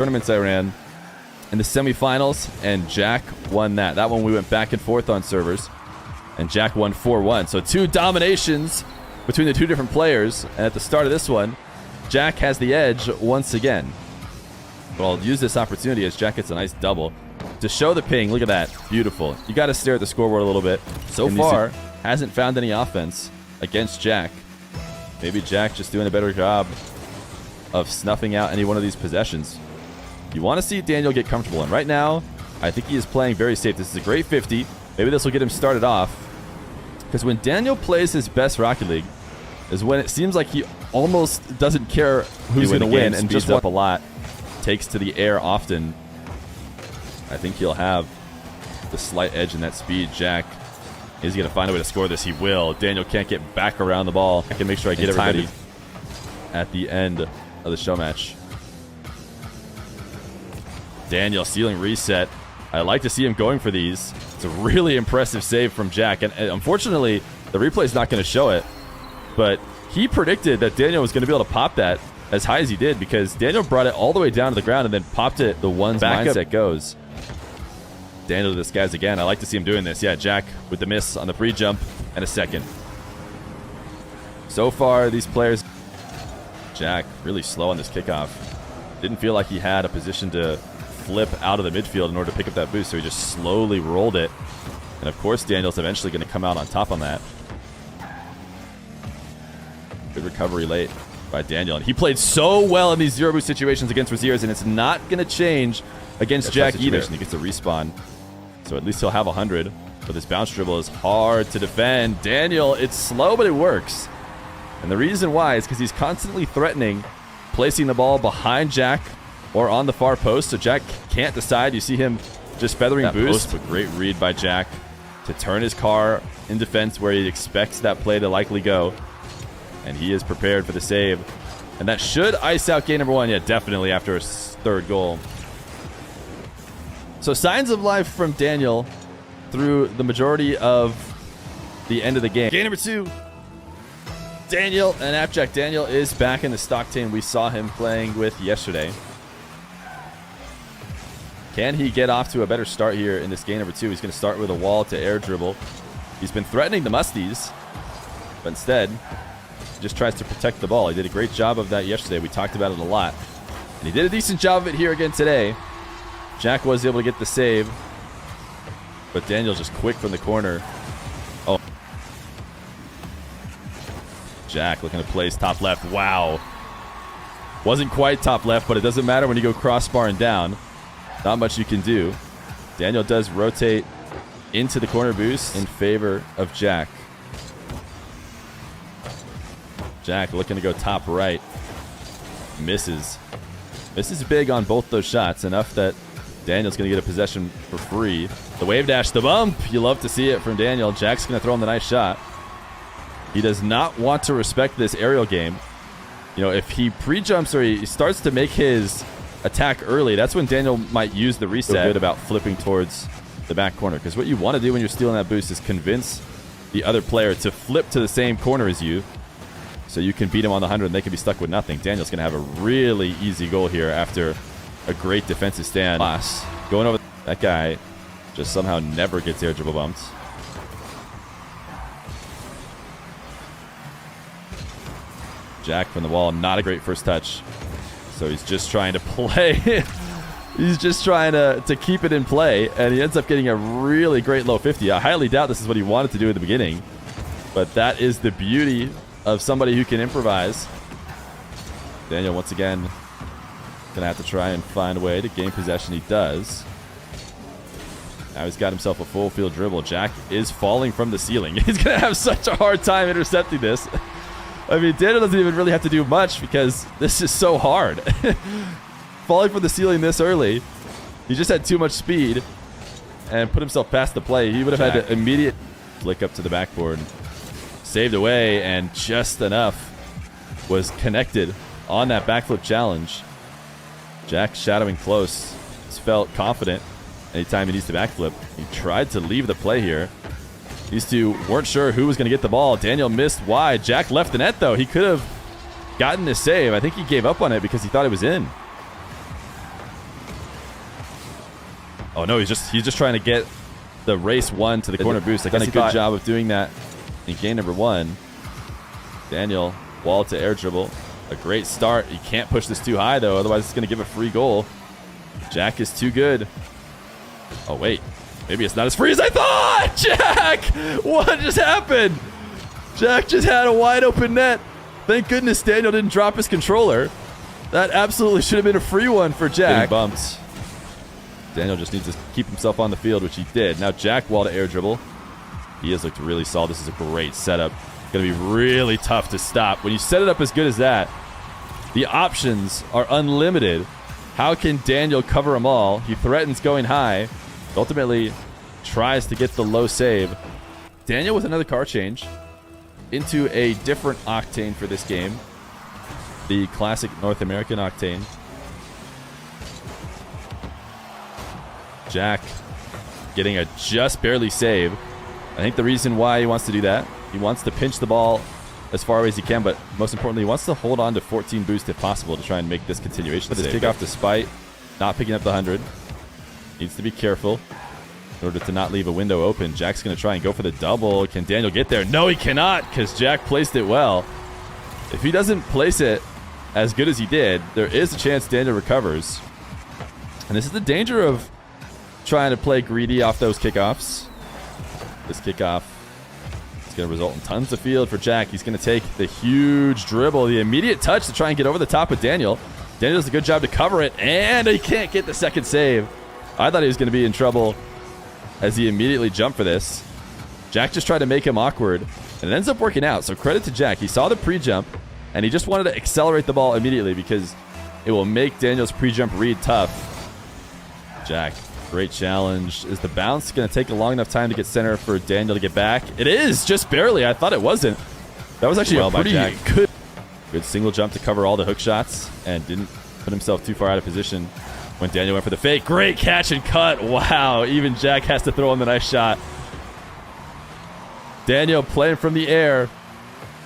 tournaments I ran in the semifinals, and Jack won that. That one we went back and forth on servers, and Jack won 4-1. So 2 dominations between the 2 different players, and at the start of this one, Jack has the edge once again. But I'll use this opportunity as Jack gets a nice double to show the ping. Look at that. Beautiful. You got to stare at the scoreboard a little bit. So far, hasn't found any offense against Jack. Maybe Jack just doing a better job of snuffing out any one of these possessions. You want to see Daniel get comfortable, and right now, I think he is playing very safe. This is a great 50. Maybe this will get him started off, because when Daniel plays his best Rocket League is when it seems like he almost doesn't care who's going to win and just up a lot. Takes to the air often. I think he'll have the slight edge in that speed. Jack is going to find a way to score this. He will. Daniel can't get back around the ball. I can make sure I get everybody at the end of the show match. Daniel stealing reset. I like to see him going for these. It's a really impressive save from Jack. And unfortunately, the replay is not going to show it. But he predicted that Daniel was going to be able to pop that as high as he did, because Daniel brought it all the way down to the ground and then popped it the one's mindset goes. Daniel to this guy's again. I like to see him doing this. Yeah, Jack with the miss on the free jump and a second. So far, these players... Jack really slow on this kickoff. Didn't feel like he had a position to flip out of the midfield in order to pick up that boost, so he just slowly rolled it. And of course, Daniel's eventually going to come out on top on that. Good recovery late by Daniel. And he played so well in these zero boost situations against Raziers, and it's not going to change against Jack either. He gets a respawn, so at least he'll have 100. But this bounce dribble is hard to defend. Daniel, it's slow, but it works. And the reason why is because he's constantly threatening placing the ball behind Jack or on the far post, so Jack can't decide. You see him just feathering that boost, but great read by Jack to turn his car in defense where he expects that play to likely go. And he is prepared for the save. And that should ice out game number 1. Yeah, definitely after his 3rd goal. So signs of life from Daniel through the majority of the end of the game. Game number 2. Daniel and ApparentlyJack. Daniel is back in the stock team we saw him playing with yesterday. Can he get off to a better start here in this game number 2? He's going to start with a wall to air dribble. He's been threatening the musties, but instead just tries to protect the ball. He did a great job of that yesterday. We talked about it a lot. And he did a decent job of it here again today. Jack was able to get the save, but Daniel just quick from the corner. Oh. Jack looking to place top left. Wow. Wasn't quite top left, but it doesn't matter when you go crossbar and down. Not much you can do. Daniel does rotate into the corner boost in favor of Jack. Jack looking to go top right. Misses. Misses big on both those shots. Enough that Daniel's going to get a possession for free. The wave dash, the bump. You love to see it from Daniel. Jack's going to throw him the nice shot. He does not want to respect this aerial game. You know, if he pre-jumps or he starts to make his attack early, that's when Daniel might use the reset. Feel good about flipping towards the back corner, because what you want to do when you're stealing that boost is convince the other player to flip to the same corner as you, so you can beat him on the 100 and they can be stuck with nothing. Daniel's going to have a really easy goal here after a great defensive stand. Going over that guy, just somehow never gets air dribble bumped. Jack from the wall, not a great first touch. So he's just trying to play. He's just trying to keep it in play, and he ends up getting a really great low 50. I highly doubt this is what he wanted to do in the beginning, but that is the beauty of somebody who can improvise. Daniel, once again, gonna have to try and find a way to gain possession. He does. Now he's got himself a full field dribble. Jack is falling from the ceiling. He's gonna have such a hard time intercepting this. I mean, Daniel doesn't even really have to do much because this is so hard. Falling from the ceiling this early, he just had too much speed and put himself past the play. He would have had to immediate flick up to the backboard. Saved away, and just enough was connected on that backflip challenge. Jack shadowing close. Just felt confident anytime he needs to backflip. He tried to leave the play here. These two weren't sure who was going to get the ball. Daniel missed wide. Jack left the net, though. He could have gotten this save. I think he gave up on it because he thought it was in. Oh no, he's just trying to get the race 1 to the corner boost. Like, done a good job of doing that in game number 1. Daniel, wall to air dribble. A great start. You can't push this too high, though. Otherwise, it's going to give a free goal. Jack is too good. Oh, wait. Maybe it's not as free as I thought. Jack! What just happened? Jack just had a wide open net. Thank goodness Daniel didn't drop his controller. That absolutely should have been a free one for Jack. Getting bumped. Daniel just needs to keep himself on the field, which he did. Now Jack wall to air dribble. He has looked really solid. This is a great setup. Going to be really tough to stop. When you set it up as good as that, the options are unlimited. How can Daniel cover them all? He threatens going high. Ultimately tries to get the low save. Daniel with another car change into a different octane for this game. The classic North American octane. Jack getting a just barely save. I think the reason why he wants to do that, he wants to pinch the ball as far away as he can, but most importantly, he wants to hold on to 14 boost if possible to try and make this continuation save. Kick off despite not picking up the 100. Needs to be careful in order to not leave a window open. Jack's going to try and go for the double. Can Daniel get there? No, he cannot, because Jack placed it well. If he doesn't place it as good as he did, there is a chance Daniel recovers. And this is the danger of trying to play greedy off those kickoffs. This kickoff is going to result in tons of field for Jack. He's going to take the huge dribble, the immediate touch to try and get over the top of Daniel. Daniel does a good job to cover it, and he can't get the second save. I thought he was going to be in trouble as he immediately jumped for this. Jack just tried to make him awkward, and it ends up working out. So credit to Jack. He saw the pre-jump, and he just wanted to accelerate the ball immediately because it will make Daniel's pre-jump read tough. Jack, great challenge. Is the bounce going to take a long enough time to get center for Daniel to get back? It is, just barely. I thought it wasn't. That was actually a pretty good single jump to cover all the hook shots and didn't put himself too far out of position when Daniel went for the fake. Great catch and cut. Wow, even Jack has to throw in the nice shot. Daniel playing from the air,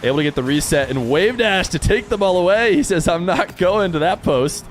able to get the reset and wave dash to take the ball away. He says, I'm not going to that post.